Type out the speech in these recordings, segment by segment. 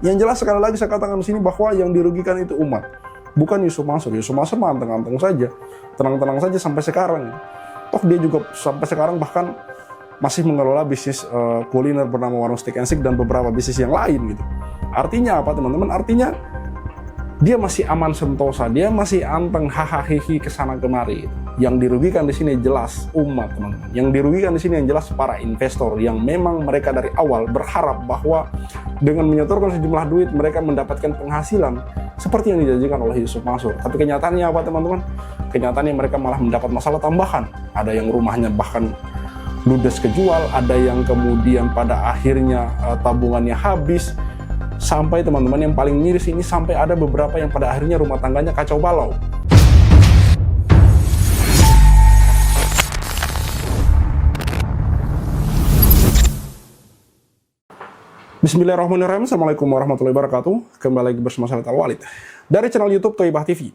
Yang jelas sekali lagi saya katakan di sini bahwa yang dirugikan itu umat, bukan Yusuf Mansur. Yusuf Mansur mah anteng-anteng saja, tenang-tenang saja sampai sekarang. Toh dia juga sampai sekarang bahkan masih mengelola bisnis kuliner bernama Warung Steak and Shake dan beberapa bisnis yang lain gitu. Artinya apa teman-teman? Artinya dia masih aman sentosa, dia masih anteng hahaha kesana kemari. Yang dirugikan di sini jelas umat teman-teman. Yang dirugikan di sini yang jelas para investor yang memang mereka dari awal berharap bahwa dengan menyetorkan sejumlah duit mereka mendapatkan penghasilan seperti yang dijanjikan oleh Yusuf Mansur. Tapi kenyataannya apa teman-teman? Kenyataannya mereka malah mendapat masalah tambahan. Ada yang rumahnya bahkan ludes kejual, ada yang kemudian pada akhirnya tabungannya habis. Sampai teman-teman yang paling miris ini sampai ada beberapa yang pada akhirnya rumah tangganya kacau balau. Bismillahirrahmanirrahim. Assalamualaikum warahmatullahi wabarakatuh. Kembali lagi bersama saya Al-Walid dari channel YouTube Thaibah TV.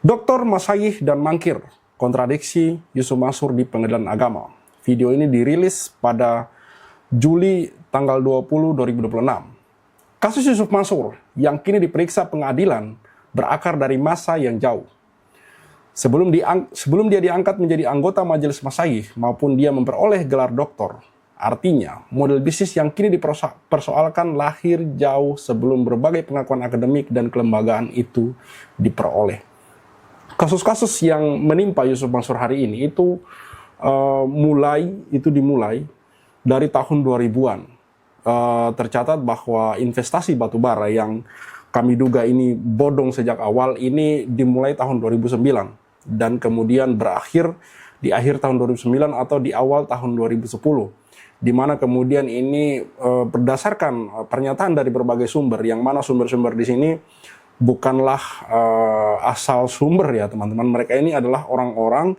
Dr. Masyayikh dan Mangkir kontradiksi Yusuf Mansur di Pengadilan Agama. Video ini dirilis pada Juli tanggal 20, 2026. Kasus Yusuf Mansur yang kini diperiksa pengadilan berakar dari masa yang jauh. Sebelum dia diangkat menjadi anggota Majelis Masyayikh maupun dia memperoleh gelar doktor, artinya model bisnis yang kini dipersoalkan lahir jauh sebelum berbagai pengakuan akademik dan kelembagaan itu diperoleh. Kasus-kasus yang menimpa Yusuf Mansur hari ini itu dimulai dari tahun 2000-an. Tercatat bahwa investasi batubara yang kami duga ini bodong sejak awal ini dimulai tahun 2009 dan kemudian berakhir di akhir tahun 2009 atau di awal tahun 2010, di mana kemudian ini berdasarkan pernyataan dari berbagai sumber, yang mana sumber-sumber di sini bukanlah asal sumber ya teman-teman. Mereka ini adalah orang-orang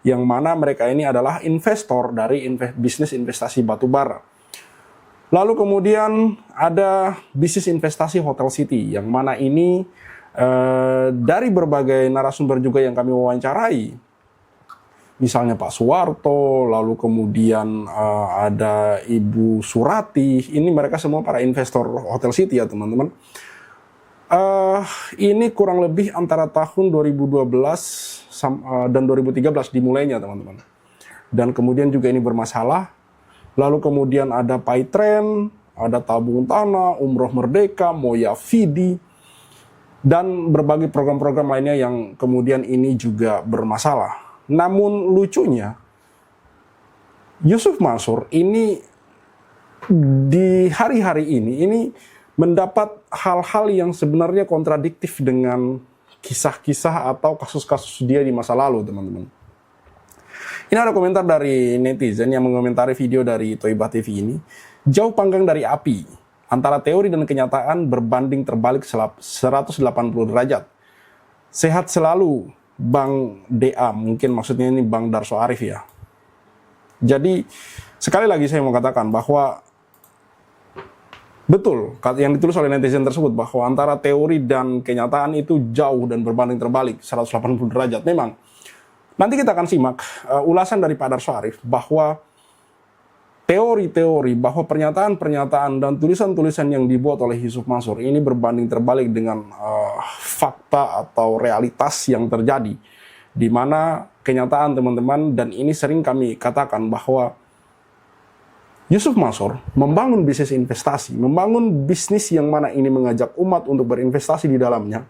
yang mana mereka ini adalah investor dari bisnis investasi batubara. Lalu kemudian ada bisnis investasi Hotel City, yang mana ini dari berbagai narasumber juga yang kami wawancarai. Misalnya Pak Suwarto, lalu kemudian ada Ibu Surati, ini mereka semua para investor Hotel City ya teman-teman. Ini kurang lebih antara tahun 2012 dan 2013 dimulainya teman-teman. Dan kemudian juga ini bermasalah. Lalu kemudian ada Paytren, ada Tabung Tanah, Umroh Merdeka, Moya Fidi, dan berbagai program-program lainnya yang kemudian ini juga bermasalah. Namun lucunya, Yusuf Mansur ini di hari-hari ini mendapat hal-hal yang sebenarnya kontradiktif dengan kisah-kisah atau kasus-kasus dia di masa lalu, teman-teman. Ini ada komentar dari netizen yang mengomentari video dari Thaibah TV ini. Jauh panggang dari api, antara teori dan kenyataan berbanding terbalik 180 derajat. Sehat selalu Bang DA, mungkin maksudnya ini Bang Darso Arif ya. Jadi sekali lagi saya mau katakan bahwa betul yang ditulis oleh netizen tersebut, bahwa antara teori dan kenyataan itu jauh dan berbanding terbalik 180 derajat. Memang nanti kita akan simak ulasan dari Pak Darso Arif bahwa teori-teori, bahwa pernyataan-pernyataan dan tulisan-tulisan yang dibuat oleh Yusuf Mansur ini berbanding terbalik dengan fakta atau realitas yang terjadi. Di mana kenyataan teman-teman, dan ini sering kami katakan bahwa Yusuf Mansur membangun bisnis investasi, membangun bisnis yang mana ini mengajak umat untuk berinvestasi di dalamnya.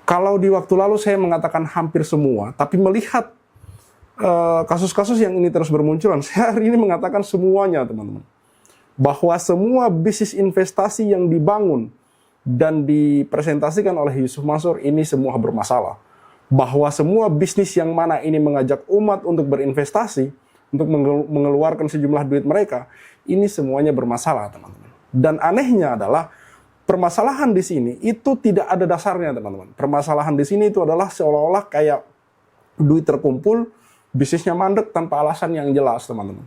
Kalau di waktu lalu saya mengatakan hampir semua, tapi melihat kasus-kasus yang ini terus bermunculan, saya hari ini mengatakan semuanya teman-teman. Bahwa semua bisnis investasi yang dibangun dan dipresentasikan oleh Yusuf Mansur ini semua bermasalah. Bahwa semua bisnis yang mana ini mengajak umat untuk berinvestasi, untuk mengeluarkan sejumlah duit mereka, ini semuanya bermasalah teman-teman. Dan anehnya adalah permasalahan di sini itu tidak ada dasarnya teman-teman. Permasalahan di sini itu adalah seolah-olah kayak duit terkumpul, bisnisnya mandek tanpa alasan yang jelas teman-teman.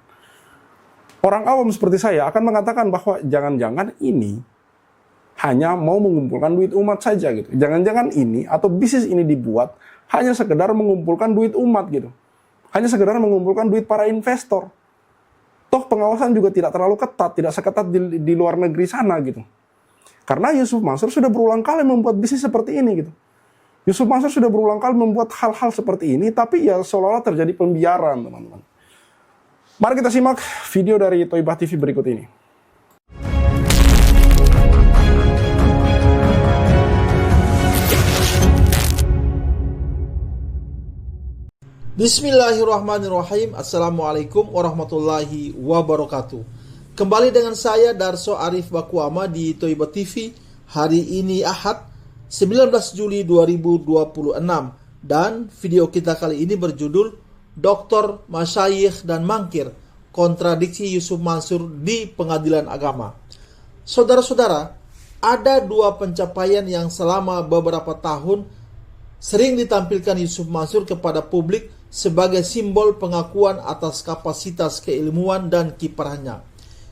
Orang awam seperti saya akan mengatakan bahwa jangan-jangan ini hanya mau mengumpulkan duit umat saja gitu. Jangan-jangan ini atau bisnis ini dibuat hanya sekedar mengumpulkan duit umat gitu. Hanya sekedar mengumpulkan duit para investor. Toh pengawasan juga tidak terlalu ketat, tidak seketat di luar negeri sana gitu. Karena Yusuf Mansur sudah berulang kali membuat bisnis seperti ini gitu. Yusuf Mansur sudah berulang kali membuat hal-hal seperti ini, tapi ya seolah-olah terjadi pembiaran, teman-teman. Mari kita simak video dari Thoibah TV berikut ini. Bismillahirrahmanirrahim. Assalamualaikum warahmatullahi wabarakatuh. Kembali dengan saya Darso Arif Bakuama di Thoibah TV. Hari ini Ahad 19 Juli 2026. Dan video kita kali ini berjudul Doktor, Masyayikh dan Mangkir, kontradiksi Yusuf Mansur di Pengadilan Agama. Saudara-saudara, ada dua pencapaian yang selama beberapa tahun sering ditampilkan Yusuf Mansur kepada publik sebagai simbol pengakuan atas kapasitas keilmuan dan kiprahnya.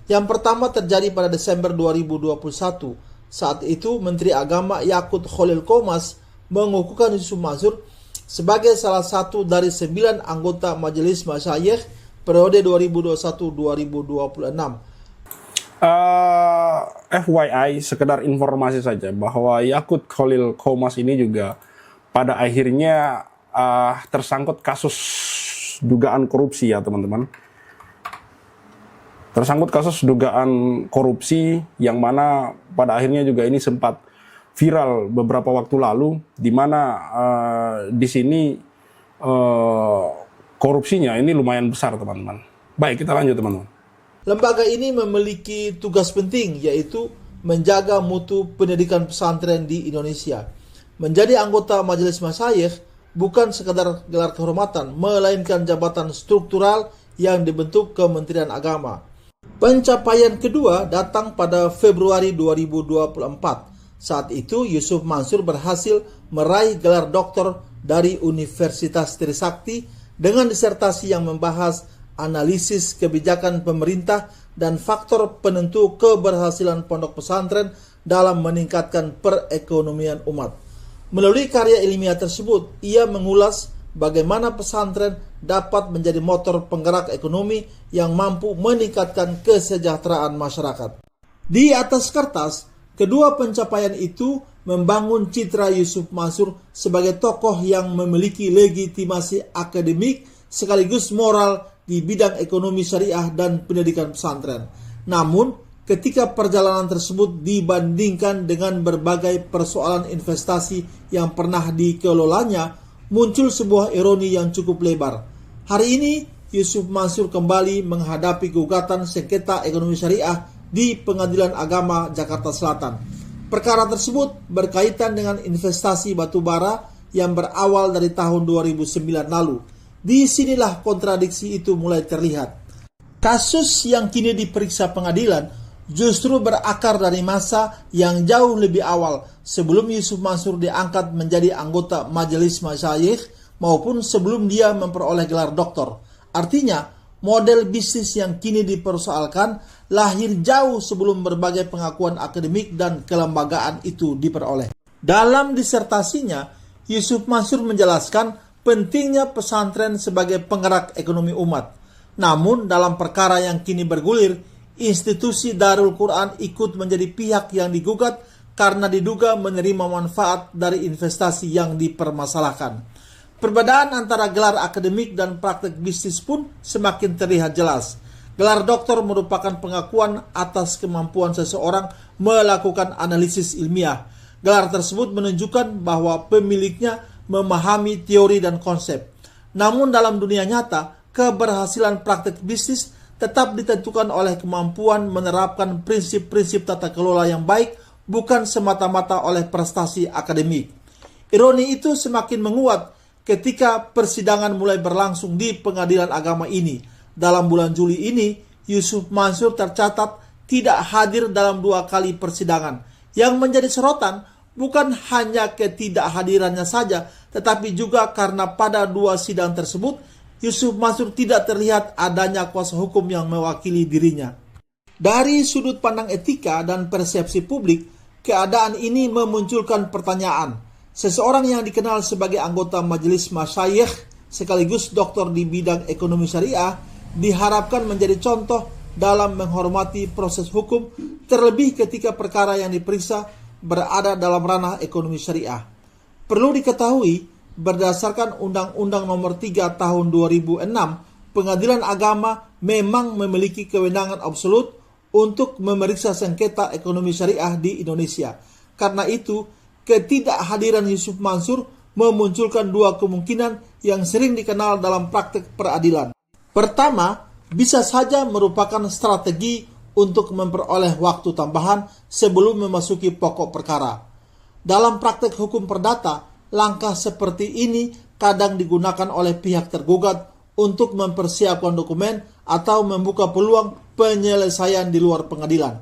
Yang pertama terjadi pada Desember 2021. Saat itu Menteri Agama Yakut Khalil Qomas mengukuhkan Yusuf Mansur sebagai salah satu dari 9 anggota Majelis Masyayikh periode 2021-2026. FYI, sekedar informasi saja bahwa Yakut Khalil Qomas ini juga pada akhirnya tersangkut kasus dugaan korupsi ya teman-teman. Tersangkut kasus dugaan korupsi yang mana pada akhirnya juga ini sempat viral beberapa waktu lalu, di mana di sini korupsinya ini lumayan besar teman-teman. Baik, kita lanjut teman-teman. Lembaga ini memiliki tugas penting, yaitu menjaga mutu pendidikan pesantren di Indonesia. Menjadi anggota Majelis Masyayikh bukan sekadar gelar kehormatan, melainkan jabatan struktural yang dibentuk Kementerian Agama. Pencapaian kedua datang pada Februari 2024. Saat itu Yusuf Mansur berhasil meraih gelar doktor dari Universitas Trisakti dengan disertasi yang membahas analisis kebijakan pemerintah dan faktor penentu keberhasilan pondok pesantren dalam meningkatkan perekonomian umat. Melalui karya ilmiah tersebut, ia mengulas bagaimana pesantren dapat menjadi motor penggerak ekonomi yang mampu meningkatkan kesejahteraan masyarakat. Di atas kertas, kedua pencapaian itu membangun citra Yusuf Mansur sebagai tokoh yang memiliki legitimasi akademik sekaligus moral di bidang ekonomi syariah dan pendidikan pesantren. Namun, ketika perjalanan tersebut dibandingkan dengan berbagai persoalan investasi yang pernah dikelolanya, muncul sebuah ironi yang cukup lebar. Hari ini, Yusuf Mansur kembali menghadapi gugatan sengketa ekonomi syariah di Pengadilan Agama Jakarta Selatan. Perkara tersebut berkaitan dengan investasi batubara yang berawal dari tahun 2009 lalu. Disinilah kontradiksi itu mulai terlihat. Kasus yang kini diperiksa pengadilan justru berakar dari masa yang jauh lebih awal sebelum Yusuf Mansur diangkat menjadi anggota Majelis Masyayikh maupun sebelum dia memperoleh gelar doktor. Artinya, model bisnis yang kini dipersoalkan lahir jauh sebelum berbagai pengakuan akademik dan kelembagaan itu diperoleh. Dalam disertasinya, Yusuf Mansur menjelaskan pentingnya pesantren sebagai penggerak ekonomi umat. Namun, dalam perkara yang kini bergulir, institusi Darul Quran ikut menjadi pihak yang digugat karena diduga menerima manfaat dari investasi yang dipermasalahkan. Perbedaan antara gelar akademik dan praktek bisnis pun semakin terlihat jelas. Gelar doktor merupakan pengakuan atas kemampuan seseorang melakukan analisis ilmiah. Gelar tersebut menunjukkan bahwa pemiliknya memahami teori dan konsep. Namun dalam dunia nyata, keberhasilan praktek bisnis tetap ditentukan oleh kemampuan menerapkan prinsip-prinsip tata kelola yang baik, bukan semata-mata oleh prestasi akademik. Ironi itu semakin menguat ketika persidangan mulai berlangsung di Pengadilan Agama ini. Dalam bulan Juli ini, Yusuf Mansur tercatat tidak hadir dalam 2 kali persidangan. Yang menjadi sorotan bukan hanya ketidakhadirannya saja, tetapi juga karena pada 2 sidang tersebut Yusuf Mansur tidak terlihat adanya kuasa hukum yang mewakili dirinya. Dari sudut pandang etika dan persepsi publik, keadaan ini memunculkan pertanyaan. Seseorang yang dikenal sebagai anggota Majelis Masyayikh sekaligus doktor di bidang ekonomi syariah diharapkan menjadi contoh dalam menghormati proses hukum, terlebih ketika perkara yang diperiksa berada dalam ranah ekonomi syariah. Perlu diketahui, berdasarkan Undang-Undang Nomor 3 Tahun 2006, Pengadilan Agama memang memiliki kewenangan absolut untuk memeriksa sengketa ekonomi syariah di Indonesia. Karena itu, ketidakhadiran Yusuf Mansur memunculkan dua kemungkinan yang sering dikenal dalam praktek peradilan. Pertama, bisa saja merupakan strategi untuk memperoleh waktu tambahan sebelum memasuki pokok perkara. Dalam praktek hukum perdata, langkah seperti ini kadang digunakan oleh pihak tergugat untuk mempersiapkan dokumen atau membuka peluang penyelesaian di luar pengadilan.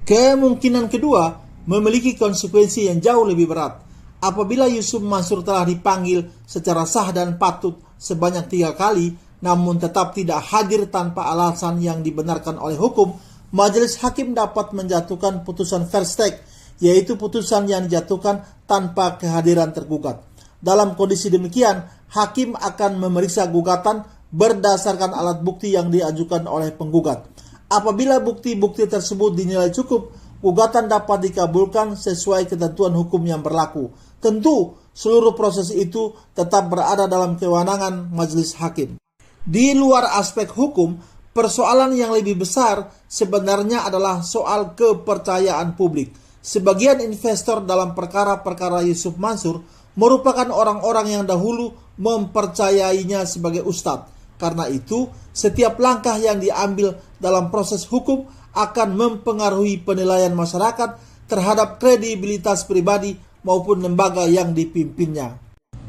Kemungkinan kedua memiliki konsekuensi yang jauh lebih berat. Apabila Yusuf Mansur telah dipanggil secara sah dan patut sebanyak 3 kali, namun tetap tidak hadir tanpa alasan yang dibenarkan oleh hukum, majelis hakim dapat menjatuhkan putusan first take, yaitu putusan yang dijatuhkan tanpa kehadiran tergugat. Dalam kondisi demikian, hakim akan memeriksa gugatan berdasarkan alat bukti yang diajukan oleh penggugat. Apabila bukti-bukti tersebut dinilai cukup, gugatan dapat dikabulkan sesuai ketentuan hukum yang berlaku. Tentu, seluruh proses itu tetap berada dalam kewenangan majelis hakim. Di luar aspek hukum, persoalan yang lebih besar sebenarnya adalah soal kepercayaan publik. Sebagian investor dalam perkara-perkara Yusuf Mansur merupakan orang-orang yang dahulu mempercayainya sebagai ustadz. Karena itu, setiap langkah yang diambil dalam proses hukum akan mempengaruhi penilaian masyarakat terhadap kredibilitas pribadi maupun lembaga yang dipimpinnya.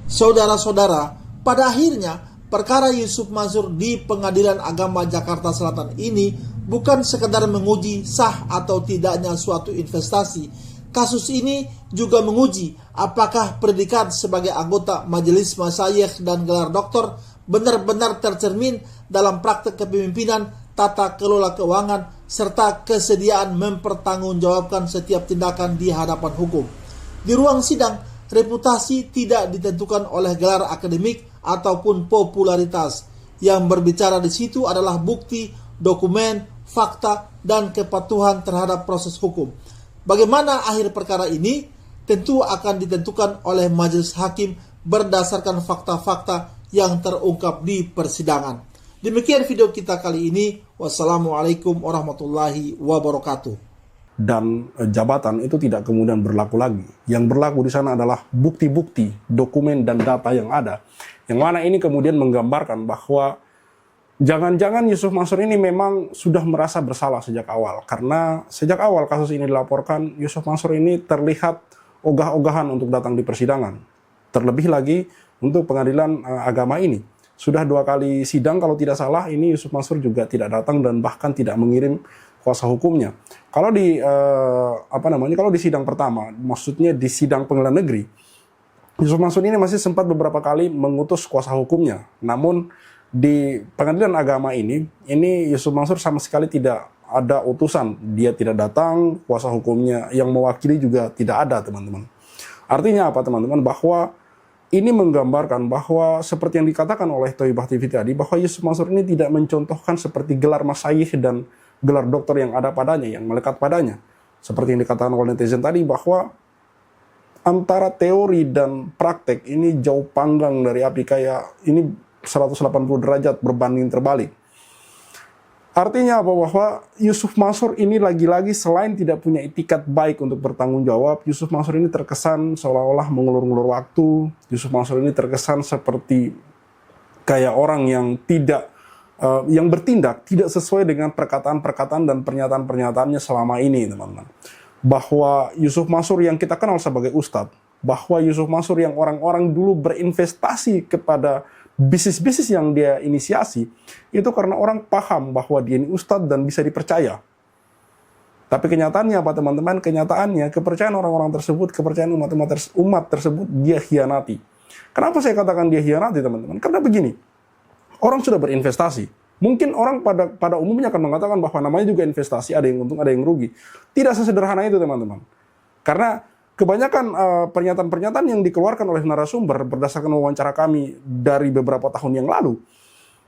Saudara-saudara, pada akhirnya perkara Yusuf Mansur di Pengadilan Agama Jakarta Selatan ini bukan sekedar menguji sah atau tidaknya suatu investasi. Kasus ini juga menguji apakah predikat sebagai anggota Majelis Masyayikh dan gelar doktor benar-benar tercermin dalam praktek kepemimpinan, tata kelola keuangan, serta kesediaan mempertanggungjawabkan setiap tindakan di hadapan hukum. Di ruang sidang, reputasi tidak ditentukan oleh gelar akademik ataupun popularitas. Yang berbicara di situ adalah bukti, dokumen, fakta, dan kepatuhan terhadap proses hukum. Bagaimana akhir perkara ini tentu akan ditentukan oleh majelis hakim berdasarkan fakta-fakta yang terungkap di persidangan. Demikian video kita kali ini. Wassalamualaikum warahmatullahi wabarakatuh. Dan jabatan itu tidak kemudian berlaku lagi. Yang berlaku di sana adalah bukti-bukti, dokumen, dan data yang ada. Yang mana ini kemudian menggambarkan bahwa jangan-jangan Yusuf Mansur ini memang sudah merasa bersalah sejak awal. Karena sejak awal kasus ini dilaporkan, Yusuf Mansur ini terlihat ogah-ogahan untuk datang di persidangan. Terlebih lagi untuk pengadilan agama ini. Sudah 2 kali sidang kalau tidak salah, ini Yusuf Mansur juga tidak datang dan bahkan tidak mengirim kuasa hukumnya. Kalau di kalau di sidang pertama, maksudnya di sidang pengadilan negeri, Yusuf Mansur ini masih sempat beberapa kali mengutus kuasa hukumnya. Namun di pengadilan agama ini Yusuf Mansur sama sekali tidak ada utusan. Dia tidak datang, kuasa hukumnya yang mewakili juga tidak ada, teman-teman. Artinya apa, teman-teman? Bahwa ini menggambarkan bahwa seperti yang dikatakan oleh Thaibah TV tadi, bahwa Yusuf Mansur ini tidak mencontohkan seperti gelar masyayikh dan gelar doktor yang ada padanya, yang melekat padanya. Seperti yang dikatakan oleh netizen tadi, bahwa antara teori dan praktek ini jauh panggang dari api, kayak ini 180 derajat berbanding terbalik. Artinya apa? Bahwa Yusuf Mansur ini lagi-lagi selain tidak punya itikat baik untuk bertanggung jawab, Yusuf Mansur ini terkesan seolah-olah mengulur-ngulur waktu. Yusuf Mansur ini terkesan seperti kayak orang yang yang bertindak tidak sesuai dengan perkataan-perkataan dan pernyataan-pernyataannya selama ini, teman-teman. Bahwa Yusuf Mansur yang kita kenal sebagai ustadz, bahwa Yusuf Mansur yang orang-orang dulu berinvestasi kepada bisnis-bisnis yang dia inisiasi, itu karena orang paham bahwa dia ini ustadz dan bisa dipercaya. Tapi kenyataannya apa, teman-teman? Kenyataannya kepercayaan orang-orang tersebut, kepercayaan umat tersebut dia hianati. Kenapa saya katakan dia hianati, teman-teman? Karena begini, orang sudah berinvestasi. Mungkin orang pada umumnya akan mengatakan bahwa namanya juga investasi, ada yang untung, ada yang rugi. Tidak sesederhana itu, teman-teman. Karena kebanyakan pernyataan-pernyataan yang dikeluarkan oleh narasumber berdasarkan wawancara kami dari beberapa tahun yang lalu,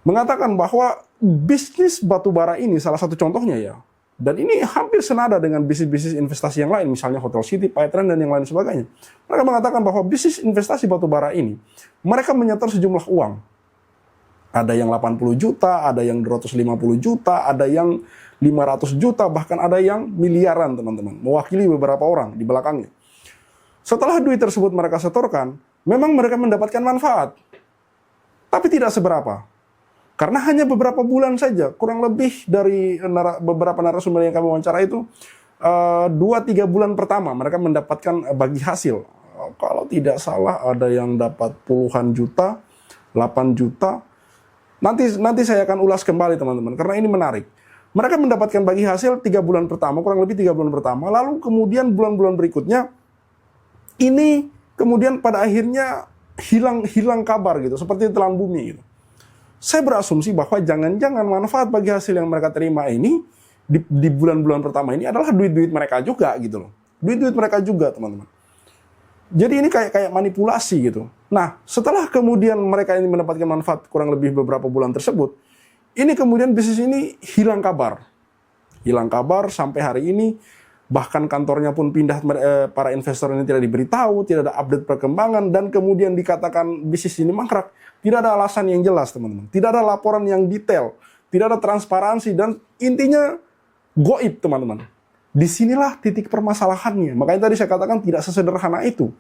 mengatakan bahwa bisnis batubara ini salah satu contohnya ya. Dan ini hampir senada dengan bisnis-bisnis investasi yang lain, misalnya Hotel City, Paetran, dan yang lain sebagainya. Mereka mengatakan bahwa bisnis investasi batubara ini, mereka menyetor sejumlah uang. Ada yang 80 juta, ada yang 250 juta, ada yang 500 juta, bahkan ada yang miliaran, teman-teman. Mewakili beberapa orang di belakangnya. Setelah duit tersebut mereka setorkan, memang mereka mendapatkan manfaat. Tapi tidak seberapa. Karena hanya beberapa bulan saja, kurang lebih dari beberapa narasumber yang kami wawancara itu, 2-3 bulan pertama mereka mendapatkan bagi hasil. Kalau tidak salah ada yang dapat puluhan juta, 8 juta. Nanti saya akan ulas kembali teman-teman, karena ini menarik. Mereka mendapatkan bagi hasil 3 bulan pertama, kurang lebih 3 bulan pertama, lalu kemudian bulan-bulan berikutnya, ini kemudian pada akhirnya hilang kabar gitu, seperti telan bumi gitu. Saya berasumsi bahwa jangan-jangan manfaat bagi hasil yang mereka terima ini di bulan-bulan pertama ini adalah duit-duit mereka juga gitu loh. Duit-duit mereka juga, teman-teman. Jadi ini kayak manipulasi gitu. Nah, setelah kemudian mereka ini mendapatkan manfaat kurang lebih beberapa bulan tersebut, ini kemudian bisnis ini hilang kabar. Hilang kabar sampai hari ini, bahkan kantornya pun pindah, para investor ini tidak diberitahu, tidak ada update perkembangan, dan kemudian dikatakan bisnis ini mangkrak. Tidak ada alasan yang jelas, teman-teman. Tidak ada laporan yang detail. Tidak ada transparansi. Dan intinya goib, teman-teman. Disinilah titik permasalahannya. Makanya tadi saya katakan tidak sesederhana itu.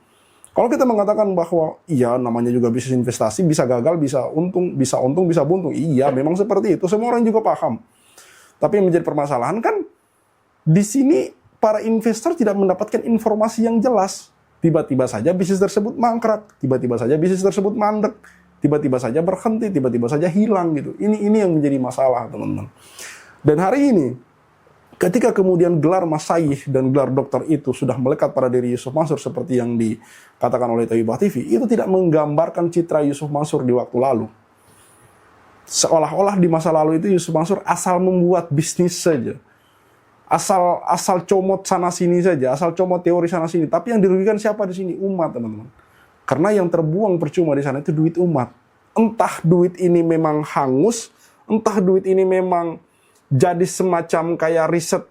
Kalau kita mengatakan bahwa, iya namanya juga bisnis investasi, bisa gagal, bisa untung, bisa buntung. Iya, memang seperti itu. Semua orang juga paham. Tapi yang menjadi permasalahan kan, di sini para investor tidak mendapatkan informasi yang jelas. Tiba-tiba saja bisnis tersebut mangkrak. Tiba-tiba saja bisnis tersebut mandek. Tiba-tiba saja berhenti, tiba-tiba saja hilang gitu. Ini yang menjadi masalah, teman-teman. Dan hari ini, ketika kemudian gelar masyayikh dan gelar doktor itu sudah melekat pada diri Yusuf Mansur seperti yang dikatakan oleh Thayyibah TV, itu tidak menggambarkan citra Yusuf Mansur di waktu lalu. Seolah-olah di masa lalu itu Yusuf Mansur asal membuat bisnis saja. Asal comot sana sini saja, asal comot teori sana sini. Tapi yang dirugikan siapa di sini? Umat, teman-teman. Karena yang terbuang percuma di sana itu duit umat. Entah duit ini memang hangus, entah duit ini memang jadi semacam kayak riset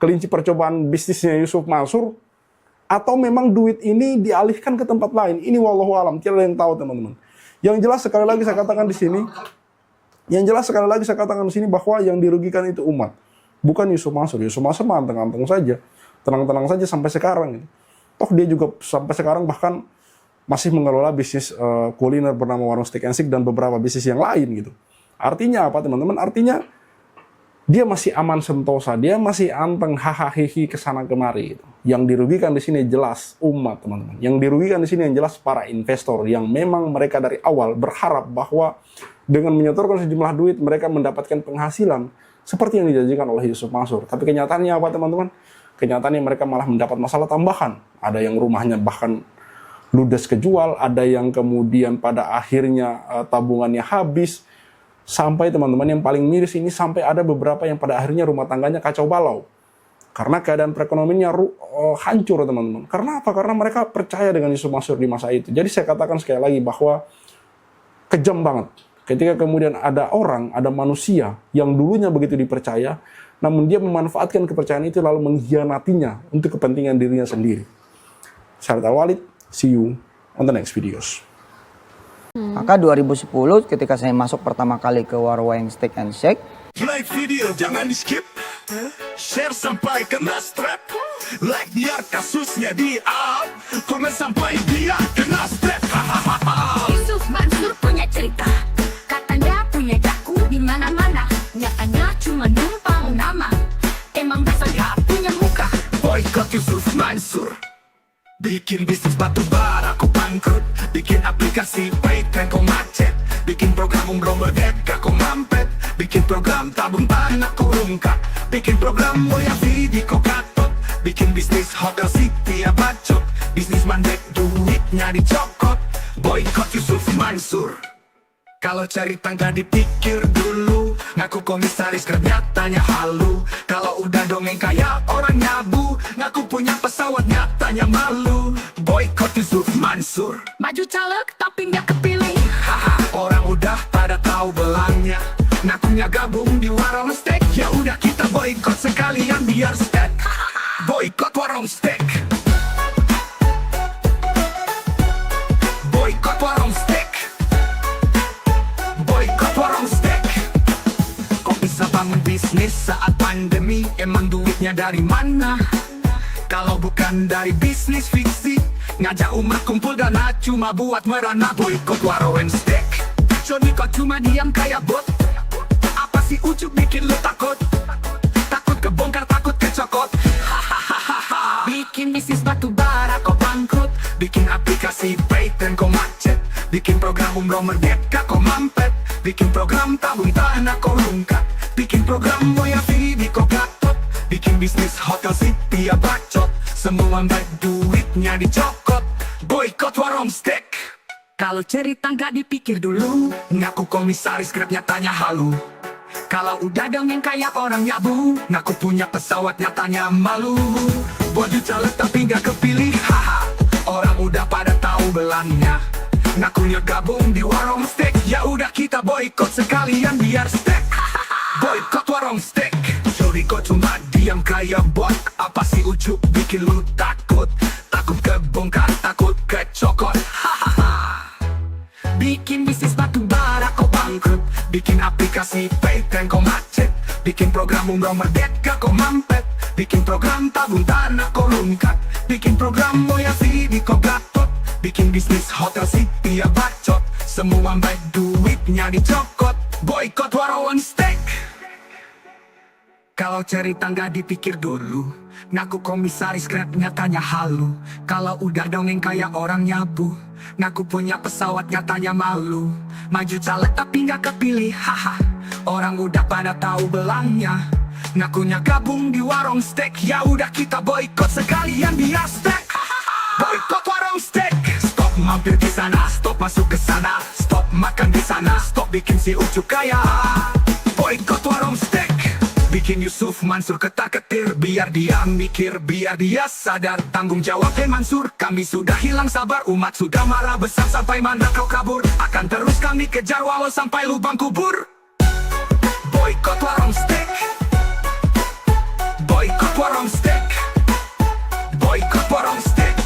kelinci percobaan bisnisnya Yusuf Mansur, atau memang duit ini dialihkan ke tempat lain. Ini wallahu alam, tidak ada yang tahu, teman-teman. Yang jelas sekali lagi saya katakan di sini, bahwa yang dirugikan itu umat, bukan Yusuf Mansur. Yusuf Mansur mah anteng-anteng saja, tenang-tenang saja sampai sekarang. Toh dia juga sampai sekarang bahkan masih mengelola bisnis kuliner bernama Warung Steak and Shake dan beberapa bisnis yang lain gitu. Artinya apa, teman-teman? Artinya dia masih aman sentosa, dia masih anteng hahaha kesana kemari gitu. Yang dirugikan di sini jelas umat, teman-teman. Yang dirugikan di sini yang jelas para investor yang memang mereka dari awal berharap bahwa dengan menyetorkan sejumlah duit mereka mendapatkan penghasilan seperti yang dijanjikan oleh Yusuf Mansur. Tapi kenyataannya apa, teman-teman? Kenyataannya mereka malah mendapat masalah tambahan. Ada yang rumahnya bahkan ludes kejual, ada yang kemudian pada akhirnya tabungannya habis, sampai teman-teman yang paling miris ini sampai ada beberapa yang pada akhirnya rumah tangganya kacau balau. Karena keadaan perekonomiannya hancur, teman-teman. Karena apa? Karena mereka percaya dengan Yusuf Mansur di masa itu. Jadi saya katakan sekali lagi bahwa kejam banget. Ketika kemudian ada orang, ada manusia yang dulunya begitu dipercaya, namun dia memanfaatkan kepercayaan itu lalu mengkhianatinya untuk kepentingan dirinya sendiri. Syarif Al-Walid, see you on the next videos. Maka 2010 ketika saya masuk pertama kali ke Warung Steak and Shake, like video jangan di skip, share sampai kena strap, like biar kasusnya di up, komen sampai dia kena strap. Yusuf Mansur punya cerita, katanya punya jaku di mana-mana, nyatanya cuma numpang nama, emang dasar gak punya muka. Boykot Yusuf Mansur, bikin bisnis batu bara aku bangkrut, bikin aplikasi Paetran kau macet, bikin program umroh merdeka kau mampet, bikin program tabung tanah kau rungkak, bikin program mulia video kau katot, bikin bisnis Hotel City ya bacot, bisnis mandek duitnya dicokot. Boykot Yusuf Mansur. Kalau cari tangga dipikir dulu, ngaku komisaris nyatanya halu. Kalau udah dongeng kayak orang nyabu, ngaku punya pesawat nyatanya malu. Boykot Yusuf Mansur. Maju caleg tapi nggak kepilih. Haha, orang udah pada tahu belar. belanja. Ngakunya gabung di warung steak. Ya udah kita boykot sekalian biar steak. Boykot warung steak. Boykot warung steak. Boykot warung steak. Kok bisa bangun bisnis saat pandemi? Emang duitnya dari mana? Kalau bukan dari bisnis fiksi, ngajak umat kumpul dana cuma buat merana. Boykot warung steak. Johnny kok cuma diam kayak bot? Apa sih ujuk bikin lu takut? Takut kebongkar, takut kecokot. Hahaha. Bikin bisnis batu bara kok bangkrut. Bikin aplikasi patent kok macet. Bikin program umroh merdeka kok mampet. Bikin program tabung tanah kok rungkat. Bikin program Moya Vivi kok gatot. Bikin bisnis hotel city ya bacot. Semua baik duitnya dicokot. Boykot warung steak. Kalau cerita nggak dipikir dulu, ngaku komisaris Grab nyatanya halu. Kalau udah dongeng kayak orang nyabu, ngaku punya pesawat nyatanya malu. Baju caleg tapi nggak kepilih, haha. Orang udah pada tahu belangnya. Ngakunya gabung di warung steak. Ya udah kita boykot sekalian biar steak. Boykot warung steak. Sorry kok cuma diam kayak bot. Apa sih ujuk bikin lu takut? Takut kebongkar, takut kecokot. Hahaha. Bikin bisnis batu bara kok bangkrut. Bikin aplikasi patent kok macet. Bikin program umroh merdeka kok mampet. Bikin program tabung tanah kok lungkat. Bikin program Moya Vivi kok gatot. Bikin bisnis hotel city ya bacot. Semua baik duitnya dicokot. Boykot warung steak. Kalau cerita nggak dipikir dulu, ngaku komisaris Grab nyatanya halu. Kalau udah dongeng kayak orang nyabu, ngaku punya pesawat nyatanya malu. Maju caleg tapi nggak kepilih, haha. Orang udah pada tahu belangnya. Ngakunya gabung di warung steak. Ya udah kita boykot sekalian biar steak. Boykot warung steak. Stop mampir di sana, stop masuk ke sana, stop makan di sana, stop bikin si ujuk kaya. Boykot warung steak. Bikin Yusuf Mansur ketar-ketir, biar dia mikir, biar dia sadar tanggung jawab. Mansur, kami sudah hilang sabar. Umat sudah marah besar sampai mana kau kabur. Akan terus kami kejar walau sampai lubang kubur. Boykot warung steak. Boykot warung steak. Boykot warung steak.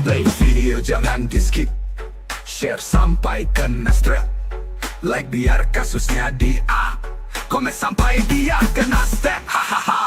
Play video jangan di skip. Share sampai kena strap. Like biar kasusnya di up. Komen sampai dia kena step. Hahaha.